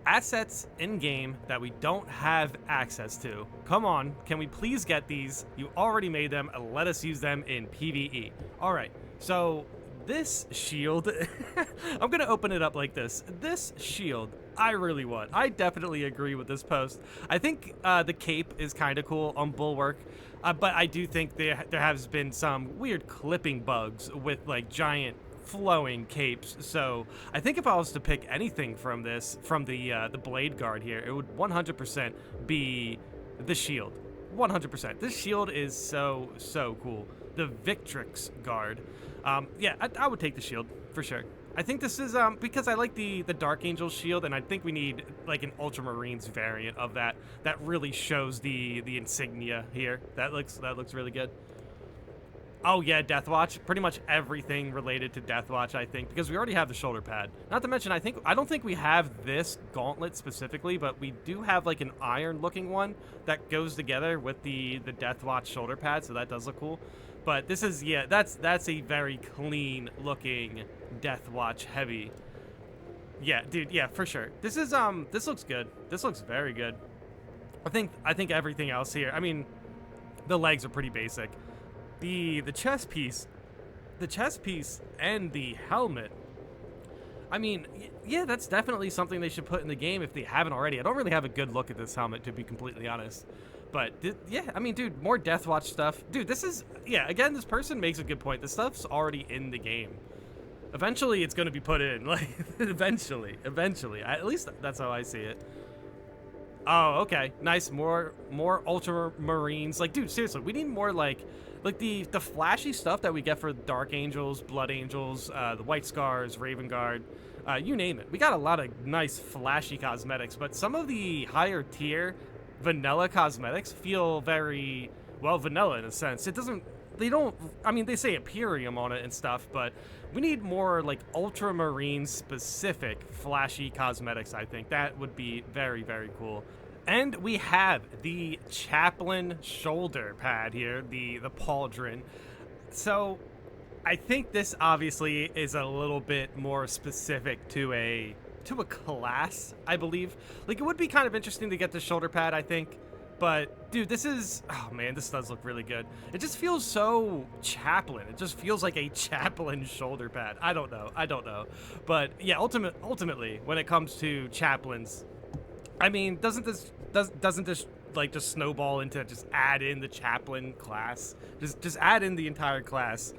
assets in game that we don't have access to. Come on, can we please get these? You already made them, and let us use them in PvE. All right, so this shield, I'm gonna open it up like this. This shield, I really want. I definitely agree with this post. I think the cape is kind of cool on Bulwark, but I do think there has been some weird clipping bugs with like giant flowing capes. So I think if I was to pick anything from this, from the blade guard here, it would 100% be the shield. 100%. This shield is so cool. The Victrix guard. Yeah, I would take the shield for sure. I think this is because I like the Dark Angel shield, and I think we need like an Ultramarines variant of that really shows the insignia here. That looks really good. Oh yeah, Deathwatch. Pretty much everything related to Deathwatch, I think, because we already have the shoulder pad. Not to mention, I don't think we have this gauntlet specifically, but we do have like an iron-looking one that goes together with the Deathwatch shoulder pad, so that does look cool. But this is, yeah, that's a very clean-looking Deathwatch heavy. Yeah, dude, yeah, for sure. This is this looks good. This looks very good. I think everything else here. I mean, the legs are pretty basic. The chest piece and the helmet, I mean, yeah, that's definitely something they should put in the game if they haven't already. I don't really have a good look at this helmet, to be completely honest. But, yeah, I mean, dude, more Deathwatch stuff. Dude, this is, yeah, again, this person makes a good point. This stuff's already in the game. Eventually, it's going to be put in. Like, eventually. At least that's how I see it. Oh, okay. Nice. More Ultramarines. Like, dude, seriously, we need more, like the flashy stuff that we get for Dark Angels, Blood Angels, the White Scars, Raven Guard, you name it. We got a lot of nice flashy cosmetics, but some of the higher tier vanilla cosmetics feel very, well, vanilla in a sense. I mean, they say Imperium on it and stuff, but we need more like Ultramarine specific flashy cosmetics, I think. That would be very cool. And we have the chaplain shoulder pad here, the pauldron. So I think this obviously is a little bit more specific to a class, I believe. Like, it would be kind of interesting to get the shoulder pad, I think. But, dude, this is... Oh, man, this does look really good. It just feels so chaplain. It just feels like a chaplain shoulder pad. I don't know. But, yeah, ultimately, when it comes to chaplains, I mean, doesn't this like just snowball into just add in the chaplain class? Just add in the entire class.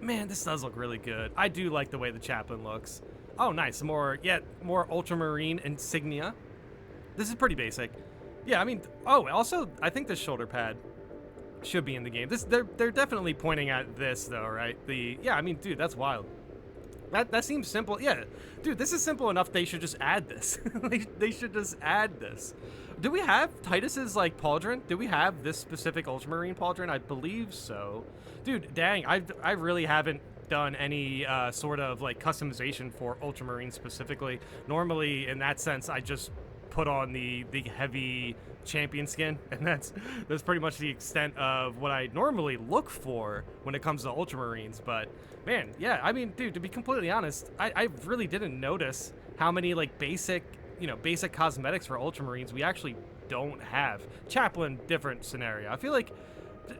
Man, this does look really good. I do like the way the chaplain looks. Oh, nice. More Ultramarine insignia. This is pretty basic. Yeah, I mean, oh, also, I think this shoulder pad should be in the game. They're definitely pointing at this though, right? Yeah, I mean, dude, that's wild. That seems simple. Yeah, dude, this is simple enough. They should just add this. They should just add this. Do we have Titus's like pauldron? Do we have this specific Ultramarine pauldron? I believe so. Dude, dang, I really haven't done any sort of like customization for Ultramarine specifically. Normally, in that sense, I just put on the heavy champion skin, and that's pretty much the extent of what I normally look for when it comes to Ultramarines. But man, yeah, I mean, dude, to be completely honest, I really didn't notice how many like basic cosmetics for Ultramarines we actually don't have. Chaplain, different scenario. I feel like,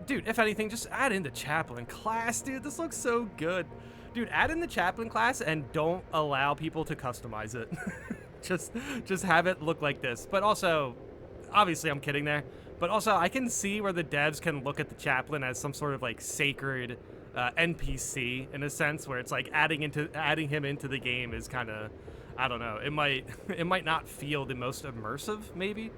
dude, if anything, just add in the chaplain class, dude. This looks so good. Dude, add in the chaplain class and don't allow people to customize it. just have it look like this. But also, obviously I'm kidding there, but also I can see where the devs can look at the chaplain as some sort of like sacred NPC in a sense, where it's like adding him into the game is kind of, I don't know, it might not feel the most immersive, maybe.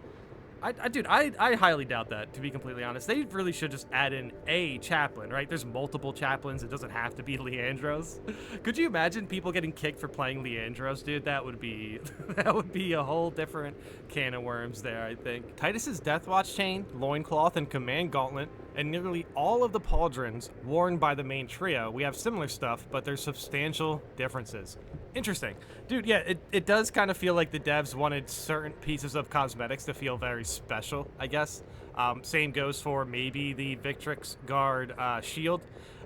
Dude, I highly doubt that, to be completely honest. They really should just add in a chaplain, right? There's multiple chaplains. It doesn't have to be Leandros. Could you imagine people getting kicked for playing Leandros, dude? That would be a whole different can of worms there, I think. Titus's Deathwatch chain, loincloth, and command gauntlet, and nearly all of the pauldrons worn by the main trio, we have similar stuff, but there's substantial differences. Interesting. Dude, yeah, it does kind of feel like the devs wanted certain pieces of cosmetics to feel very special, I guess. Same goes for maybe the Victrix Guard shield.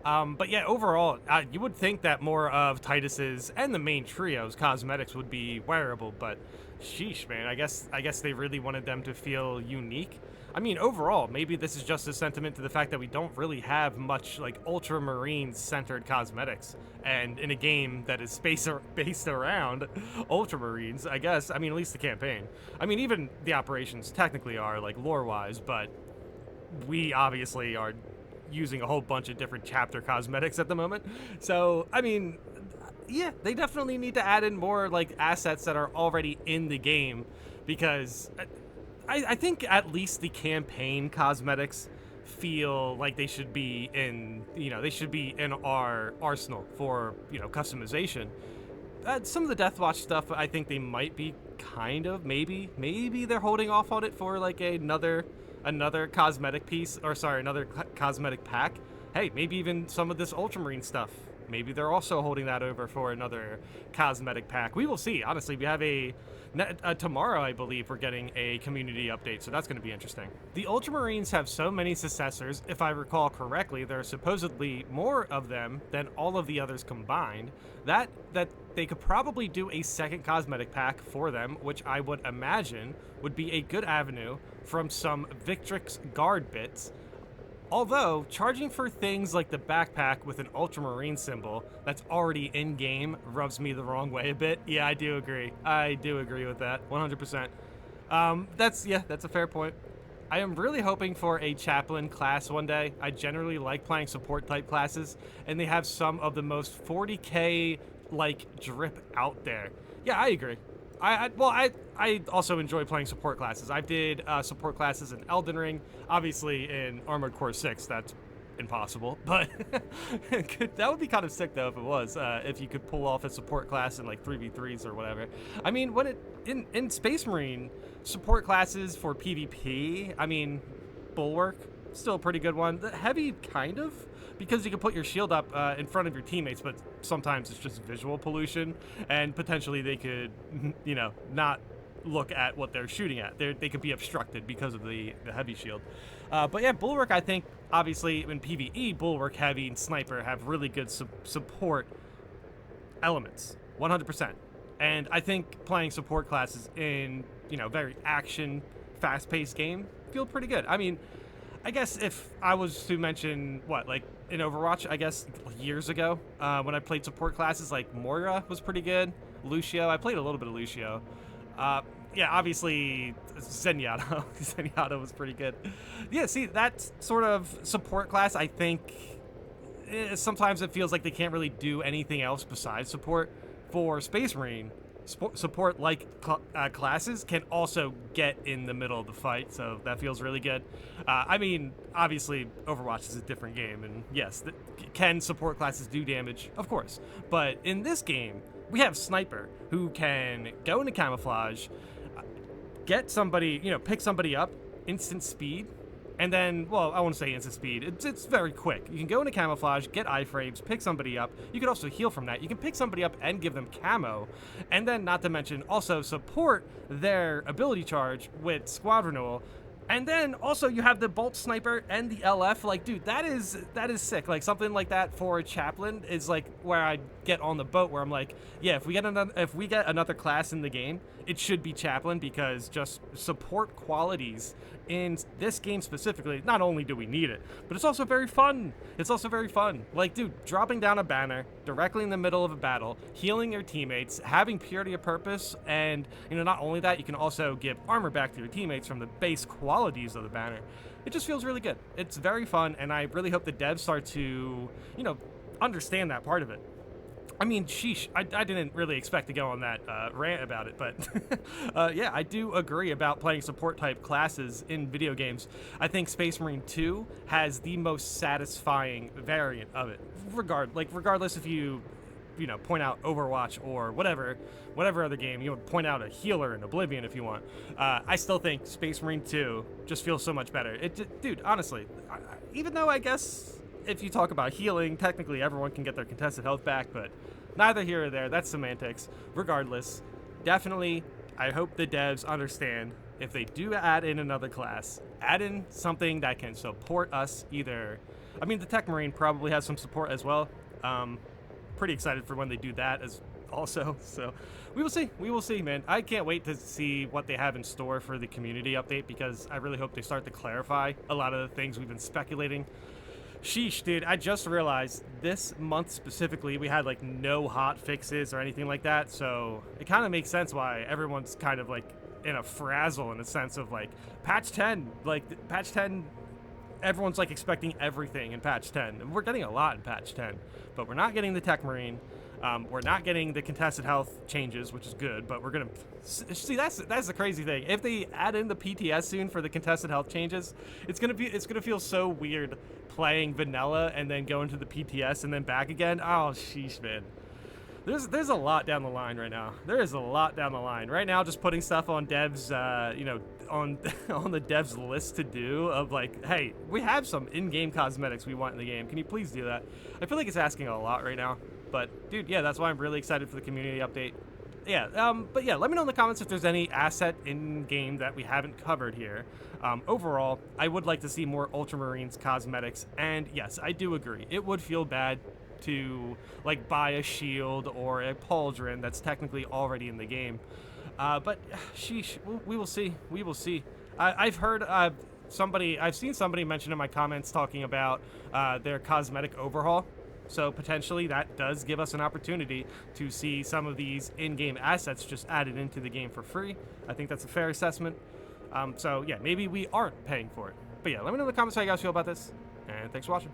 But yeah, overall, you would think that more of Titus's and the main trio's cosmetics would be wearable, but Sheesh, man. I guess they really wanted them to feel unique. I mean, overall, maybe this is just a sentiment to the fact that we don't really have much like ultramarine centered cosmetics, and in a game that is based around ultramarines, I guess. I mean, at least the campaign. I mean, even the operations technically are like lore wise, but we obviously are using a whole bunch of different chapter cosmetics at the moment. So, I mean, yeah, they definitely need to add in more like assets that are already in the game, because I think at least the campaign cosmetics feel like they should be in, they should be in our arsenal for, customization. Some of the Deathwatch stuff, I think they might be kind of, maybe they're holding off on it for like another cosmetic piece, or sorry, another cosmetic pack. Hey, maybe even some of this Ultramarine stuff. Maybe they're also holding that over for another cosmetic pack. We will see. Honestly, we have tomorrow, I believe, we're getting a community update, so that's going to be interesting. The Ultramarines have so many successors. If I recall correctly, there are supposedly more of them than all of the others combined. That they could probably do a second cosmetic pack for them, which I would imagine would be a good avenue from some Victrix guard bits. Although, charging for things like the backpack with an Ultramarine symbol that's already in-game rubs me the wrong way a bit. Yeah, I do agree. I do agree with that, 100%. That's a fair point. I am really hoping for a chaplain class one day. I generally like playing support-type classes, and they have some of the most 40k, drip out there. Yeah, I agree. I also enjoy playing support classes. I did support classes in Elden Ring. Obviously, in Armored Core 6, that's impossible. But that would be kind of sick, though, if it was. If you could pull off a support class in, 3v3s or whatever. I mean, in Space Marine, support classes for PvP, I mean, Bulwark, still a pretty good one. The Heavy, kind of, because you can put your shield up in front of your teammates, but sometimes it's just visual pollution, and potentially they could, not look at what they're shooting at. They could be obstructed because of the heavy shield. But yeah, Bulwark, I think, obviously, in PvE, Bulwark, Heavy, and Sniper have really good support elements, 100%. And I think playing support classes in, very action, fast-paced game feel pretty good. I mean, I guess if I was to mention, in Overwatch, I guess, years ago, when I played support classes, Moira was pretty good. Lucio, I played a little bit of Lucio. Yeah, obviously, Zenyatta. Zenyatta was pretty good. Yeah, see, that sort of support class, I think, sometimes it feels like they can't really do anything else besides support. For Space Marine, support classes can also get in the middle of the fight, so that feels really good. I mean, obviously, Overwatch is a different game, and yes, can support classes do damage? Of course. But in this game, we have Sniper, who can go into camouflage, get somebody, pick somebody up, instant speed, and then, well, I won't say instant speed. It's very quick. You can go into camouflage, get iframes, pick somebody up. You can also heal from that. You can pick somebody up and give them camo. And then, not to mention, also support their ability charge with squad renewal. And then, also, you have the Bolt Sniper and the LF. Dude, that is sick. Something like that for a chaplain is, where I get on the boat, where I'm like, yeah, if we get another class in the game, it should be chaplain, because just support qualities in this game specifically, not only do we need it, but it's also very fun. Dude, dropping down a banner directly in the middle of a battle, healing your teammates, having purity of purpose, and, not only that, you can also give armor back to your teammates from the base qualities of the banner. It just feels really good. It's very fun, and I really hope the devs start to, understand that part of it. I mean, sheesh, I didn't really expect to go on that rant about it, but yeah, I do agree about playing support-type classes in video games. I think Space Marine 2 has the most satisfying variant of it. Regardless if you point out Overwatch or whatever other game, you would point out a healer in Oblivion if you want. I still think Space Marine 2 just feels so much better. Dude, honestly, even though I guess if you talk about healing, technically everyone can get their contested health back, but neither here or there. That's semantics. Regardless, definitely, I hope the devs understand, if they do add in another class, add in something that can support us either. I mean, the Tech Marine probably has some support as well. Pretty excited for when they do that, as also. So we will see. We will see, man. I can't wait to see what they have in store for the community update, because I really hope they start to clarify a lot of the things we've been speculating. Sheesh, dude, I just realized this month specifically we had like no hot fixes or anything like that, so it kind of makes sense why everyone's kind of like in a frazzle, in a sense of like patch 10, like patch 10, everyone's like expecting everything in patch 10, and we're getting a lot in patch 10, but we're not getting the Tech Marine. We're not getting the contested health changes, which is good, but we're gonna see, that's the crazy thing. If they add in the PTS soon for the contested health changes, it's gonna feel so weird playing vanilla and then going to the PTS and then back again. Oh, sheesh, man. There's a lot down the line right now. There is a lot down the line right now. Just putting stuff on devs, on on the devs list to do, of like, hey, we have some in-game cosmetics we want in the game. Can you please do that? I feel like it's asking a lot right now. But dude, yeah, that's why I'm really excited for the community update. Yeah, but yeah, let me know in the comments if there's any asset in game that we haven't covered here. Overall, I would like to see more Ultramarines cosmetics, and yes, I do agree. It would feel bad to like buy a shield or a pauldron that's technically already in the game. But sheesh, we will see. We will see. I've heard I've seen somebody mention in my comments talking about their cosmetic overhaul. So potentially that does give us an opportunity to see some of these in-game assets just added into the game for free. I think that's a fair assessment. So yeah, maybe we aren't paying for it. But yeah, let me know in the comments how you guys feel about this, and thanks for watching.